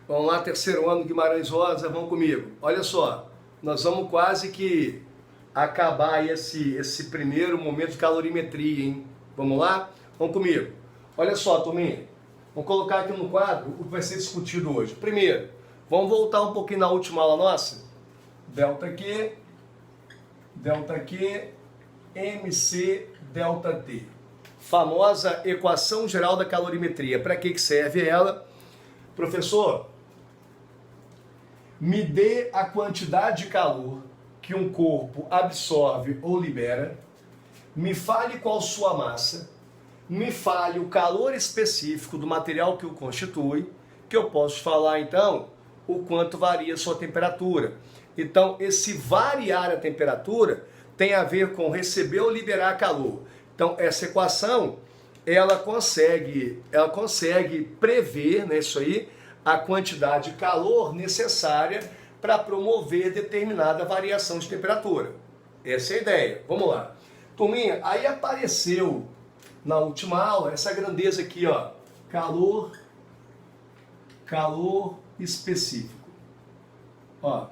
Vamos lá, terceiro ano Guimarães Rosa, vão comigo. Olha só, nós vamos quase que acabar esse primeiro momento de calorimetria, hein? Vamos lá? Vamos comigo. Olha só, turminha, vamos colocar aqui no quadro o que vai ser discutido hoje. Primeiro, vamos voltar um pouquinho na última aula nossa. Delta Q, MC, delta T. Famosa equação geral da calorimetria. Para que serve ela? Professor, me dê a quantidade de calor que um corpo absorve ou libera, me fale qual sua massa, me fale o calor específico do material que o constitui, que eu posso falar então o quanto varia a sua temperatura. Então, esse variar a temperatura tem a ver com receber ou liberar calor. Então, essa equação, ela consegue prever, né, isso aí, a quantidade de calor necessária para promover determinada variação de temperatura. Essa é a ideia. Vamos lá. Turminha, aí apareceu na última aula essa grandeza aqui, ó, calor específico. Ó,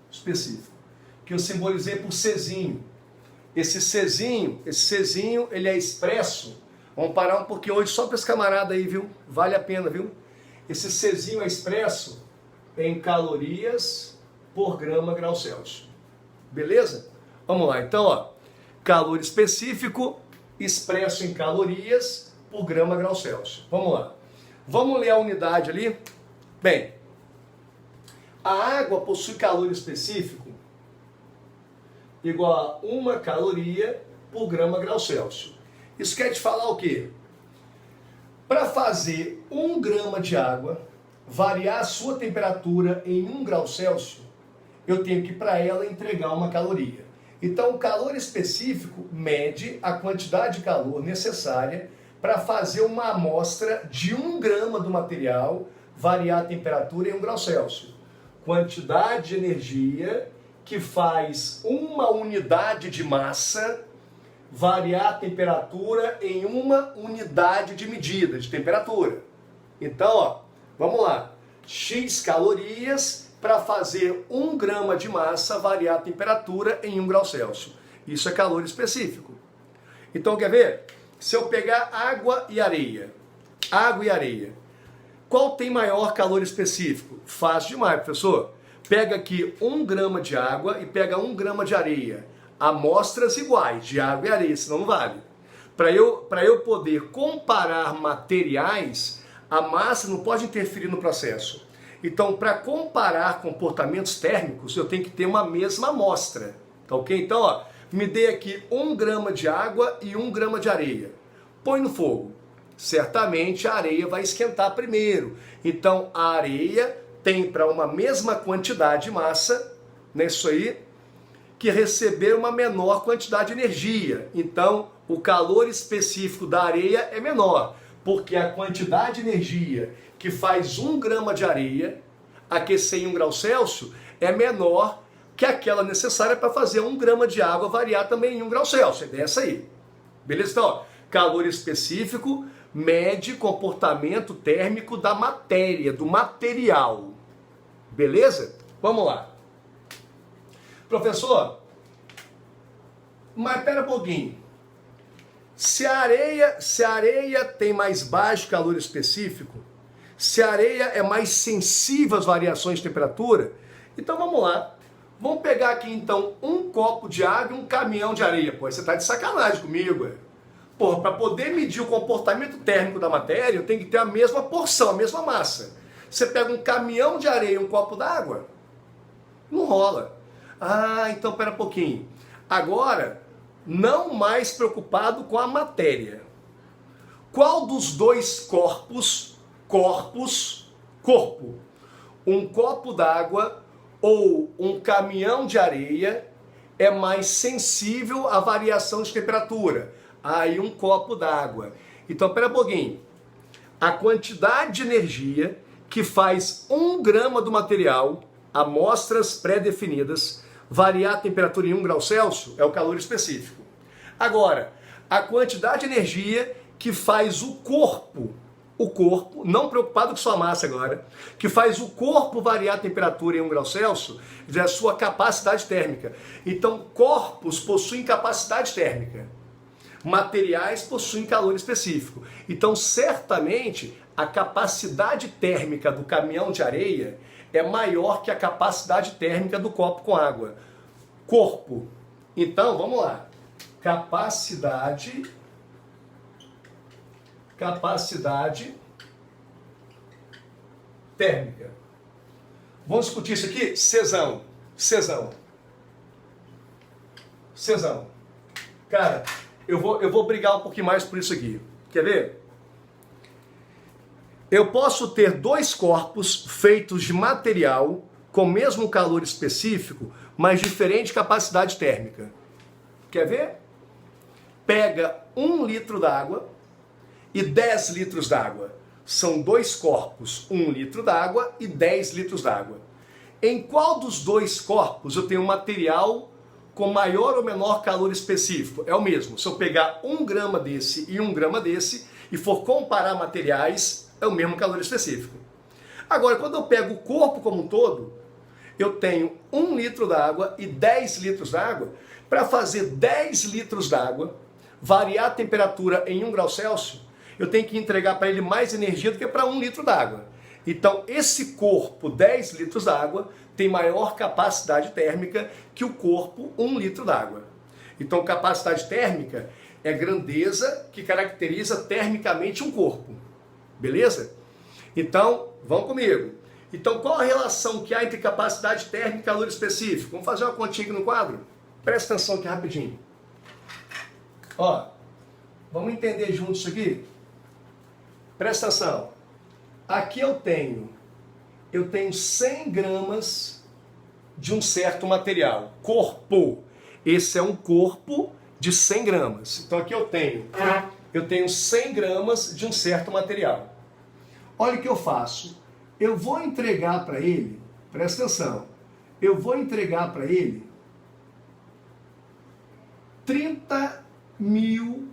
específico, que eu simbolizei por Czinho. Esse Czinho, ele é expresso. Vamos parar um pouquinho hoje só para esse camarada aí, viu? Vale a pena, viu? Esse Czinho é expresso em calorias por grama grau Celsius. Beleza? Vamos lá, então, ó. Calor específico expresso em calorias por grama grau Celsius. Vamos lá. Vamos ler a unidade ali? Bem, a água possui calor específico igual a 1 caloria por grama grau Celsius. Isso quer te falar o quê? Para fazer 1 grama de água variar a sua temperatura em 1 grau Celsius, eu tenho que para ela entregar 1 caloria. Então o calor específico mede a quantidade de calor necessária para fazer uma amostra de 1 grama do material variar a temperatura em 1 grau Celsius. Quantidade de energia que faz 1 unidade de massa variar a temperatura em 1 unidade de medida de temperatura. Então, ó, vamos lá. X calorias para fazer 1 grama de massa variar a temperatura em 1 grau Celsius. Isso é calor específico. Então, quer ver? Se eu pegar água e areia, qual tem maior calor específico? Fácil demais, professor. Pega aqui 1 grama de água e pega 1 grama de areia. Amostras iguais de água e areia, senão não vale. Para eu poder comparar materiais, a massa não pode interferir no processo. Então, para comparar comportamentos térmicos, eu tenho que ter uma mesma amostra. Tá ok? Então, ó, me dê aqui 1 grama de água e 1 grama de areia. Põe no fogo. Certamente a areia vai esquentar primeiro. Então, a areia tem para uma mesma quantidade de massa, né, isso aí, que receber uma menor quantidade de energia. Então, o calor específico da areia é menor, porque a quantidade de energia que faz 1 grama de areia aquecer em 1 grau Celsius é menor que aquela necessária para fazer 1 grama de água variar também em 1 grau Celsius. A ideia é essa aí. Beleza? Então, ó, calor específico mede comportamento térmico da matéria, do material. Beleza? Vamos lá. Professor, mas pera um pouquinho. Se a areia tem mais baixo calor específico, se a areia é mais sensível às variações de temperatura, então vamos lá. Vamos pegar aqui então 1 copo de água e 1 caminhão de areia. Pô, você tá de sacanagem comigo, é? Pô, para poder medir o comportamento térmico da matéria, eu tenho que ter a mesma porção, a mesma massa. Você pega 1 caminhão de areia e 1 copo d'água, não rola. Ah, então pera um pouquinho. Agora, não mais preocupado com a matéria. Qual dos dois corpo, 1 copo d'água ou 1 caminhão de areia, é mais sensível à variação de temperatura? Aí 1 copo d'água. Então pera um pouquinho. A quantidade de energia que faz 1 grama do material, amostras pré-definidas, variar a temperatura em 1 grau Celsius é o calor específico. Agora, a quantidade de energia que faz o corpo o corpo, não preocupado com sua massa agora, que faz o corpo variar a temperatura em 1 grau Celsius, é a sua capacidade térmica. Então, corpos possuem capacidade térmica. Materiais possuem calor específico. Então, certamente, a capacidade térmica do caminhão de areia é maior que a capacidade térmica do copo com água. Corpo. Então, vamos lá. Capacidade térmica. Vamos discutir isso aqui? Cesão. Cara, eu vou brigar um pouquinho mais por isso aqui. Quer ver? Eu posso ter dois corpos feitos de material com o mesmo calor específico, mas diferente capacidade térmica. Quer ver? Pega 1 litro d'água e 10 litros d'água. São dois corpos, 1 litro d'água e 10 litros d'água. Em qual dos dois corpos eu tenho um material com maior ou menor calor específico? É o mesmo. Se eu pegar 1 grama desse e 1 grama desse e for comparar materiais, é o mesmo calor específico. Agora, quando eu pego o corpo como um todo, eu tenho 1 litro d'água e 10 litros d'água. Para fazer 10 litros d'água, variar a temperatura em 1 grau Celsius, eu tenho que entregar para ele mais energia do que para 1 litro d'água. Então, esse corpo, 10 litros d'água, tem maior capacidade térmica que o corpo, 1 litro d'água. Então, capacidade térmica é grandeza que caracteriza termicamente um corpo. Beleza? Então, vão comigo. Então, qual a relação que há entre capacidade térmica e calor específico? Vamos fazer uma continha aqui no quadro? Presta atenção aqui rapidinho. Ó, vamos entender juntos isso aqui? Presta atenção. Aqui eu tenho 100 gramas de um certo material. Corpo. Esse é um corpo de 100 gramas. Então aqui eu tenho 100 gramas de um certo material. Olha o que eu faço. Eu vou entregar para ele, presta atenção, eu vou entregar para ele 30.000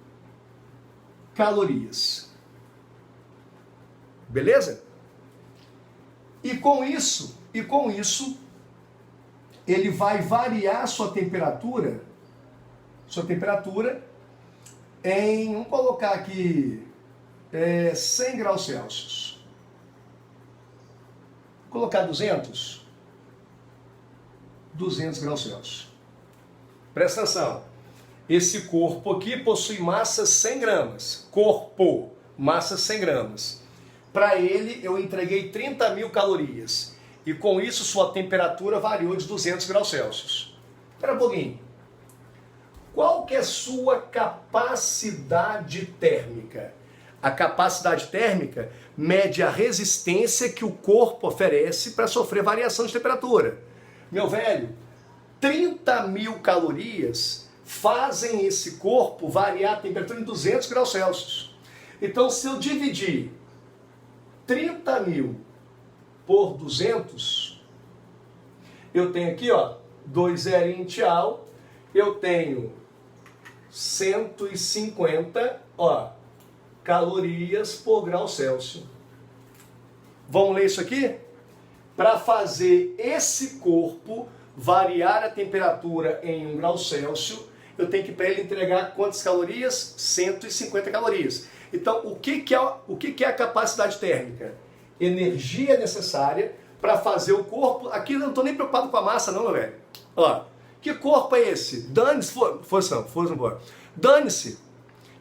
calorias. Beleza? E com isso, ele vai variar sua temperatura em, vamos colocar aqui, 100 graus Celsius. Vou colocar 200 graus Celsius. Presta atenção. Esse corpo aqui possui massa 100 gramas. Corpo, massa 100 gramas. Para ele, eu entreguei 30.000 calorias. E com isso, sua temperatura variou de 200 graus Celsius. Espera um pouquinho. Qual que é a sua capacidade térmica? A capacidade térmica mede a resistência que o corpo oferece para sofrer variação de temperatura. Meu velho, 30.000 calorias fazem esse corpo variar a temperatura em 200 graus Celsius. Então, se eu dividir 30.000 por 200, eu tenho aqui, ó, 2 zerinho tchau, eu tenho 150, ó, calorias por grau Celsius. Vamos ler isso aqui? Para fazer esse corpo variar a temperatura em 1 grau Celsius, eu tenho que para ele entregar quantas calorias? 150 calorias. Então, o que é a capacidade térmica? Energia necessária para fazer o corpo. Aqui eu não estou nem preocupado com a massa, não, meu velho. Ó, que corpo é esse? Dane-se, dane-se.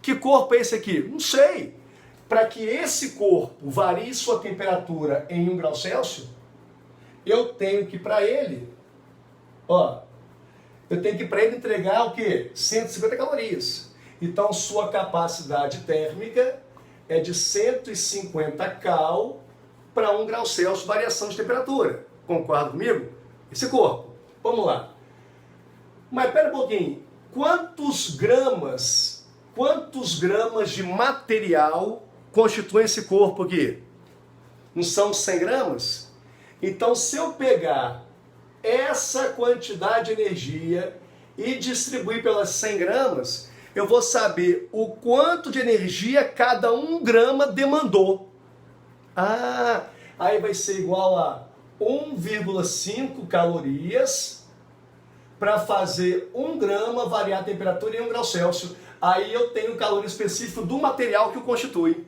Que corpo é esse aqui? Não sei. Para que esse corpo varie sua temperatura em 1 grau Celsius, eu tenho que para ele, ó, entregar o quê? 150 calorias. Então, sua capacidade térmica é de 150 cal para 1 grau Celsius, variação de temperatura. Concorda comigo? Esse corpo. Vamos lá. Mas pera um pouquinho. Quantos gramas de material constituem esse corpo aqui? Não são 100 gramas? Então, se eu pegar essa quantidade de energia e distribuir pelas 100 gramas, eu vou saber o quanto de energia cada 1 grama demandou. Ah, aí vai ser igual a 1,5 calorias para fazer 1 grama variar a temperatura em 1 grau Celsius. Aí eu tenho o calor específico do material que o constitui.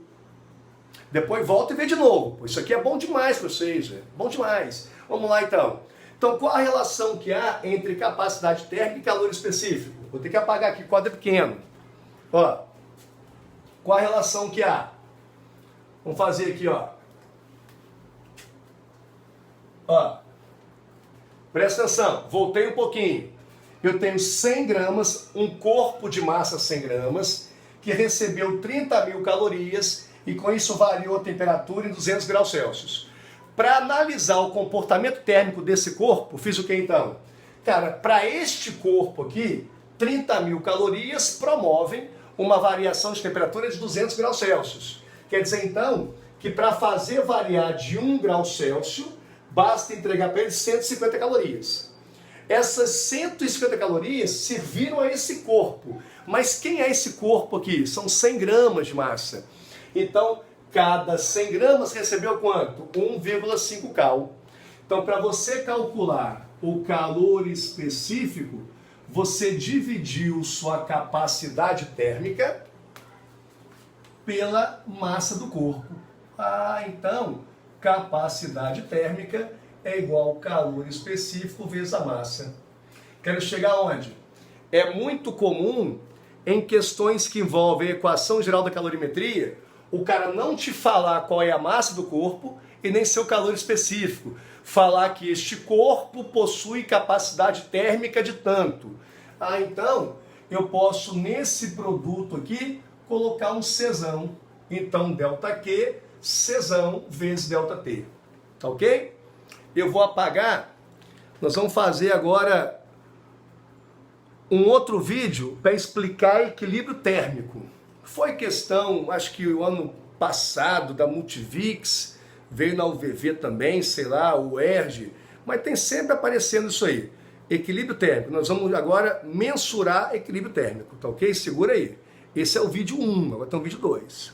Depois volta e vê de novo. Isso aqui é bom demais para vocês, bom demais. Vamos lá então. Então qual a relação que há entre capacidade térmica e calor específico? Vou ter que apagar aqui, o quadro é pequeno. Ó, qual a relação que há? Vamos fazer aqui, ó. Ó, presta atenção, voltei um pouquinho. Eu tenho 100 gramas, um corpo de massa 100 gramas, que recebeu 30.000 calorias e com isso variou a temperatura em 200 graus Celsius. Para analisar o comportamento térmico desse corpo, fiz o que então? Cara, para este corpo aqui, 30.000 calorias promovem uma variação de temperatura de 200 graus Celsius. Quer dizer então que para fazer variar de 1 grau Celsius, basta entregar para ele 150 calorias. Essas 150 calorias serviram a esse corpo. Mas quem é esse corpo aqui? São 100 gramas de massa. Então, cada 100 gramas recebeu quanto? 1,5 cal. Então, para você calcular o calor específico, você dividiu sua capacidade térmica pela massa do corpo. Ah, então, capacidade térmica é igual ao calor específico vezes a massa. Quero chegar aonde? É muito comum em questões que envolvem a equação geral da calorimetria, o cara não te falar qual é a massa do corpo e nem seu calor específico. Falar que este corpo possui capacidade térmica de tanto. Ah, então, eu posso nesse produto aqui colocar um Czão. Então, ΔQ, Czão vezes ΔT. Tá ok? Eu vou apagar. Nós vamos fazer agora um outro vídeo para explicar equilíbrio térmico. Foi questão, acho que o ano passado, da Multivix, veio na UVV também, sei lá, o ERG, mas tem sempre aparecendo isso aí. Equilíbrio térmico. Nós vamos agora mensurar equilíbrio térmico, tá ok? Segura aí. Esse é o vídeo 1, agora tem o vídeo 2.